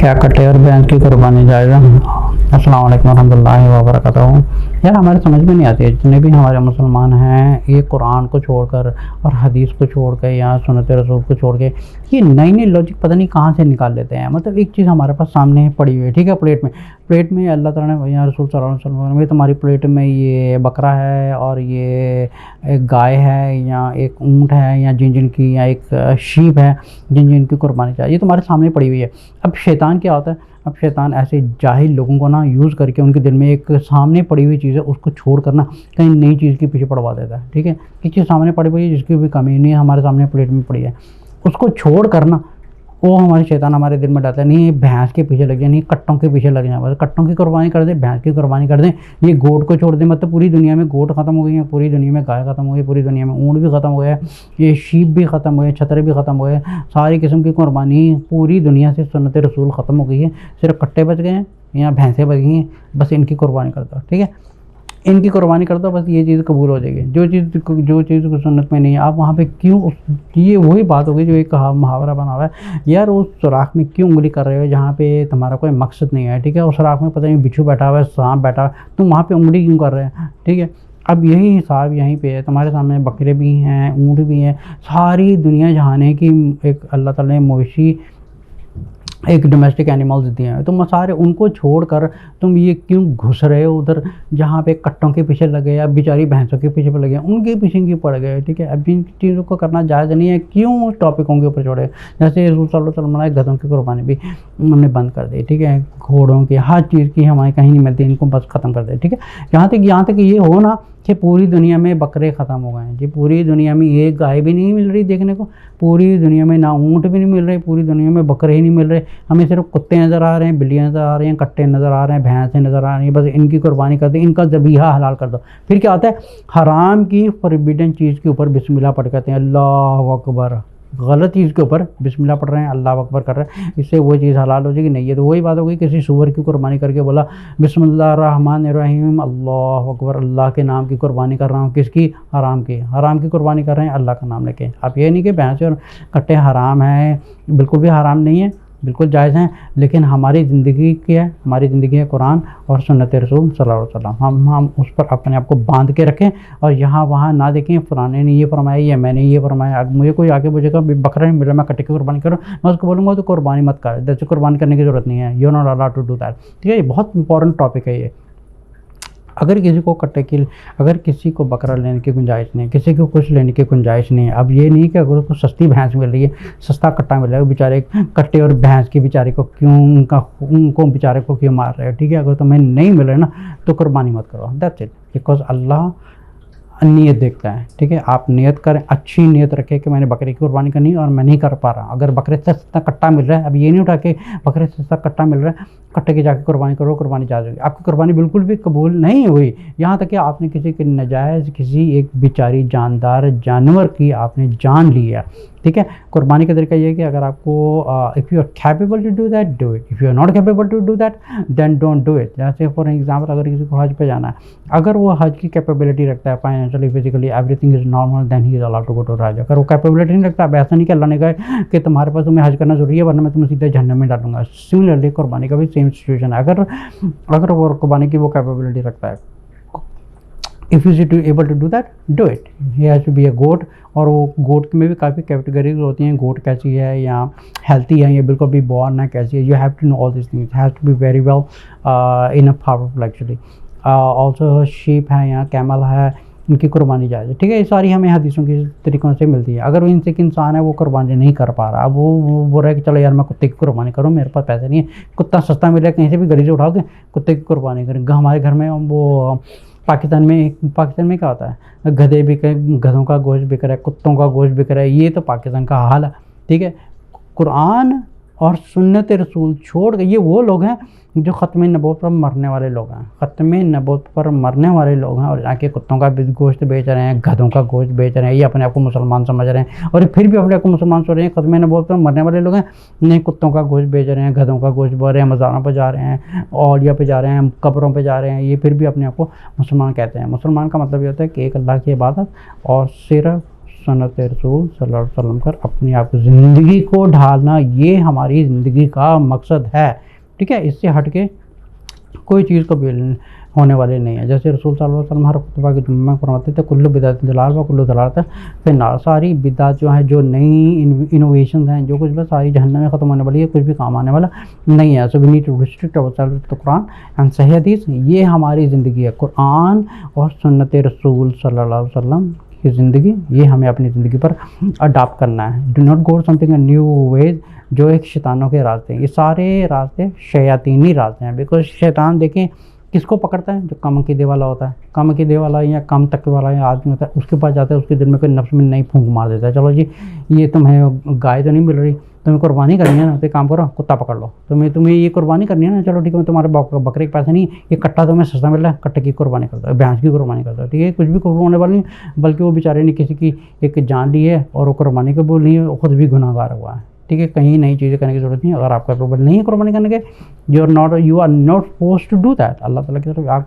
क्या कटे और भैंस की कुर्बानी जायज़ है? अस्सलाम वालेकुम रहमतुल्लाहि व बरकातहू। यार हमारे समझ में नहीं आती है, जितने भी हमारे मुसलमान हैं ये कुरान को छोड़कर और हदीस को छोड़ के या सुन्नत रसूल को छोड़ के ये नई नई लॉजिक पता नहीं कहाँ से निकाल लेते हैं। मतलब एक चीज़ हमारे पास सामने पड़ी हुई है, ठीक है, प्लेट में अल्लाह ताला ने या रसूल सल्लल्लाहु अलैहि वसल्लम में तुम्हारी प्लेट में ये बकरा है और ये एक गाय है या एक ऊँट है या जिन जिन की या एक शीप है जिन जिन की कुर्बानी चाहिए, ये तुम्हारे सामने पड़ी हुई है। अब शैतान क्या होता है, अब शैतान ऐसे जाहिल लोगों को ना यूज़ करके उनके दिल में एक सामने पड़ी हुई चीज़ है उसको छोड़ कर ना कहीं नई चीज़ के पीछे पड़वा देता है। ठीक है, एक चीज़ सामने पड़ी हुई है जिसकी भी कमी नहीं है, हमारे सामने प्लेट में पड़ी है, उसको छोड़ कर ना वो हमारे शैतान हमारे दिल में डालता है, नहीं भैंस के पीछे लग जाए, नहीं कट्टों के पीछे लग जाए, बस कट्टों की कुर्बानी कर दे, भैंस की कुर्बानी कर दें, ये गोट को छोड़ दें। मतलब पूरी दुनिया में गोट ख़त्म हो गई है, पूरी दुनिया में गाय ख़त्म हो गई, पूरी दुनिया में ऊँट भी ख़त्म हो गया है, ये शीप भी ख़त्म हो गए, छतरे भी ख़त्म हो गए, सारी किस्म की कुर्बानी पूरी दुनिया से सुन्नत रसूल ख़त्म हो गई है, सिर्फ कट्टे बच गए हैं या भैंसें बच गई हैं, बस इनकी कुर्बानी कर दो। ठीक है, इनकी कुर्बानी कर दो, बस ये चीज़ कबूल हो जाएगी। जो चीज़ सुन्नत में नहीं है आप वहाँ पे क्यों, ये वही बात होगी जो एक मुहावरा बना हुआ है, यार उस सुराख में क्यों उंगली कर रहे हो जहाँ पे तुम्हारा कोई मकसद नहीं है। ठीक है, उस सुराख में पता नहीं बिच्छू बैठा हुआ है, सांप बैठा हुआ है, तुम वहाँ पे उंगली क्यों कर रहे हैं। ठीक है, अब यही हिसाब यहीं पे है, तुम्हारे सामने बकरे भी हैं, ऊँट भी हैं, सारी दुनिया जहाने की एक अल्लाह ताला ने मवेशी एक डोमेस्टिक एनिमल्स दिए हैं, तुम सारे उनको छोड़कर तुम ये क्यों घुस रहे हो उधर जहाँ पे कट्टों के पीछे लगे या बेचारी भैंसों के पीछे लगे, उनके पीछे क्यों पड़ गए। ठीक है, अब जिन चीज़ों को करना जायज़ नहीं है क्यों उस टॉपिकों के ऊपर छोड़े। जैसे रसूल सल्लल्लाहु अलैहि वसल्लम ने गधों की कुर्बानी भी उन्होंने बंद कर दी। ठीक है, घोड़ों की हर चीज़ की हमारे कहीं नहीं मिलती, इनको बस ख़त्म कर दे। ठीक है, यहाँ तक ये हो ना कि पूरी दुनिया में बकरे ख़त्म हो गए हैं जी, पूरी दुनिया में एक गाय भी नहीं मिल रही देखने को, पूरी दुनिया में ना ऊँट भी नहीं मिल रहे, पूरी दुनिया में बकरे ही नहीं मिल रहे, हमें सिर्फ कुत्ते नज़र आ रहे हैं, बिल्लियाँ नज़र आ रही हैं, कट्टे नज़र आ रहे हैं, भैंसें नज़र आ रही हैं, बस इनकी कुर्बानी कर दो, इनका ज़बीहा हलाल कर दो। फिर क्या होता है, हराम की फॉरबिडन चीज़ के ऊपर बिस्मिल्लाह पढ़ कहते हैं, अल्लाह अकबर, गलत चीज़ के ऊपर बिस्मिल्लाह पढ़ रहे हैं, अल्लाह अकबर कर रहे हैं, इससे वो चीज़ हलाल हो जाएगी। नहीं है तो वही बात होगी, किसी सूअर की कुर्बानी करके बोला बिस्मिल्लाहिर्रहमानिर्रहीम अल्लाह अकबर, अल्लाह के नाम की कुर्बानी कर रहा हूँ, किसकी, हराम की कुर्बानी कर रहे हैं अल्लाह का नाम लेके। आप ये नहीं कि भैंस और कट्टे हराम हैं, बिल्कुल भी हराम नहीं है, बिल्कुल जायज़ हैं, लेकिन हमारी ज़िंदगी क्या है, हमारी ज़िंदगी है कुरान और सुन्नत रसूल सल्लल्लाहु अलैहि वसल्लम। हम उस पर अपने आप को बांध के रखें और यहाँ वहाँ ना देखें फलाने ने ये फरमाया या मैंने ये फरमाया। अब मुझे कोई आगे पूछेगा बकरा नहीं मिल रहा, मैं कट्टे की कुर्बानी करूँ, मैं उसको बोलूँगा तो कुर्बानी मत कर, जैसे कुर्बानी करने की ज़रूरत नहीं है, you not allowed to do that. ठीक है, ये बहुत इंपॉर्टेंट टॉपिक है ये। अगर किसी को बकरा लेने की गुंजाइश नहीं है, किसी को कुछ लेने की गुंजाइश नहीं है, अब ये नहीं कि अगर उसको सस्ती भैंस मिल रही है, सस्ता कट्टा मिल रहा है, बेचारे कट्टे और भैंस की बेचारे को क्यों उनको बेचारे को क्यों मार रहे हो। ठीक है, अगर तुम्हें नहीं मिल रहा ना तो कुर्बानी मत करो, दैट्स इट, बिकॉज अल्लाह नीयत देखता है। ठीक है, आप नियत करें, अच्छी नियत रखें कि मैंने बकरे की कुर्बानी करनी है और मैं नहीं कर पा रहा। अगर बकरे से सस्ता कट्टा मिल रहा है, अब ये नहीं उठा के बकरे से सस्ता कट्टा मिल रहा है, कट्टे की जाके कुर्बानी करो, कुर्बानी जा जाएगी, आपकी कुर्बानी बिल्कुल भी कबूल नहीं हुई। यहाँ तक कि आपने किसी के नाजायज़ किसी एक बेचारी जानदार जानवर की आपने जान ली है। ठीक है, कुर्बानी का तरीका ये है कि अगर आपको if you are capable to do that do it, if you are not capable to do that then don't do it. जैसे फॉर एग्जांपल अगर किसी को हज पे जाना है, अगर वो हज की कैपेबिलिटी रखता है, financially physically everything is normal, then he is allowed to go to हज। अगर वो कैपेबिलिटी नहीं रखता, अब ऐसा नहीं कि अल्लाह ने कहा कि तुम्हारे पास तुम्हें हज करना जरूरी है वरना मैं तुम्हें सीधे जहन्नम में डालूंगा। सिमिलरली कुर्बानी का भी सेम सिचुएशन है, अगर वो कुर्बानी की वो कैपेबिलिटी रखता है, if you able to do that do it. He has to be a goat, और वो गोट में भी काफ़ी कैटेगरीज होती हैं, गोट कैसी है या हेल्थी है या बिल्कुल भी बॉर्न है कैसी है, you have to know all this things, has to be very well in a powerful actually. Also sheep है या कैमल है, इनकी कुर्बानी जायज़ है। ठीक है, ये सारी हमें हदीसों के तरीक़ों से मिलती है। अगर वो इनसे एक इंसान है वो कुर्बानी नहीं कर पा रहा, अब वो बोल रहा है कि चलो यार मैं कुत्ते की कुर्बानी करूँ, मेरे पास पैसे नहीं है, कुत्ता सस्ता मिल रहा है कहीं से भी गली से उठा के कुत्ते की कुर्बानी करें। हमारे घर में वो पाकिस्तान में क्या होता है, गधे बिक रहे, गधों का गोश्त बिक रहा है, कुत्तों का गोश्त बिक रहा है, ये तो पाकिस्तान का हाल है। ठीक है, कुरान और सुन्नत रसूल छोड़ के ये वो लोग हैं जो ख़त्म नबूवत पर मरने वाले लोग हैं, ख़त्म नबूवत पर मरने वाले लोग हैं, और जाके कुत्तों का गोश्त बेच रहे हैं, गधों का गोश्त बेच रहे हैं, ये अपने आप को मुसलमान समझ रहे हैं और फिर भी अपने आप को मुसलमान समझ रहे हैं। ख़त्म नबूवत पर मरने वाले लोग हैं, नहीं कुत्तों का गोश्त बेच रहे हैं, गधों का गोश्त बेच रहे हैं, मज़ारों पर जा रहे हैं, औलिया पे जा रहे हैं, कब्रों पर जा रहे हैं, ये फिर भी अपने आप को मुसलमान कहते हैं। मुसलमान का मतलब ये होता है कि एक अल्लाह की इबादत और सिर्फ सुन्नत रसूल सल्लल्लाहु अलैहि वसल्लम कर अपनी आप ज़िंदगी को ढालना, ये हमारी ज़िंदगी का मकसद है। ठीक है, इससे हट के कोई चीज़ कभी होने वाली नहीं है। जैसे रसूल सल्लल्लाहु अलैहि वसल्लम हर खुतबा के जुम्मे में फरमाते थे, कुल्लु बिदअतिन दलाल व कुल्लु दलालत फिन्नार। सारी बिदअत जो है, जो नई इनोवेशन हैं, जो कुछ भी सारी जहन्नम में ख़त्म होने वाली है, कुछ भी काम आने वाला नहीं है। So we need to restrict ourselves to कुरान एंड सही हदीस। ये हमारी ज़िंदगी है, कुरान और सुन्नत रसूल सल्लल्लाहु अलैहि वसल्लम की ज़िंदगी, ये हमें अपनी ज़िंदगी पर अडॉप्ट करना है। Do not go something new ways, जो एक शैतानों के रास्ते हैं। ये सारे रास्ते शयातीनी रास्ते हैं, बिकॉज शैतान देखें किसको पकड़ता है, जो कम अक़ीदे वाला होता है, कम अक़ीदे वाला या कम तकवे वाला या आदमी होता है, उसके पास जाता है, उसके दिल में कोई नफ्स में नई फूंक मार देता है। चलो जी, ये तुम्हें गाय तो नहीं मिल रही, तुम्हें कुर्बानी करनी है ना, तो एक काम करो, कुत्ता पकड़ लो। तुम्हें ये कुर्बानी करनी है ना, चलो ठीक है, तुम्हारे बकरे के पैसे नहीं, ये कट्टा तुम्हें सस्ता मिल रहा है, कट्टे की कुर्बानी कर दो, भैंस की कुर्बानी कर दो। ठीक है, कुछ भी कुर्बानी होने वाली नहीं, बल्कि वो बेचारे ने किसी की एक जान ली है और वो कुर्बानी को बोल रही है, खुद भी गुनाहगार हुआ है। ठीक है, कहीं नई चीज़ें करने की ज़रूरत नहीं है। अगर आप कैपेबल नहीं है कुर्बानी करने के, you are not force to do that. Allah Taala की तरफ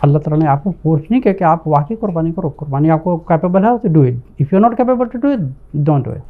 अल्लाह ताला ने आपको फोर्स नहीं किया कि आप वाकई कुर्बानी करो। कुर्बानी आपको कैपेबल है तो do it. If you are not capable to do it, don't do it.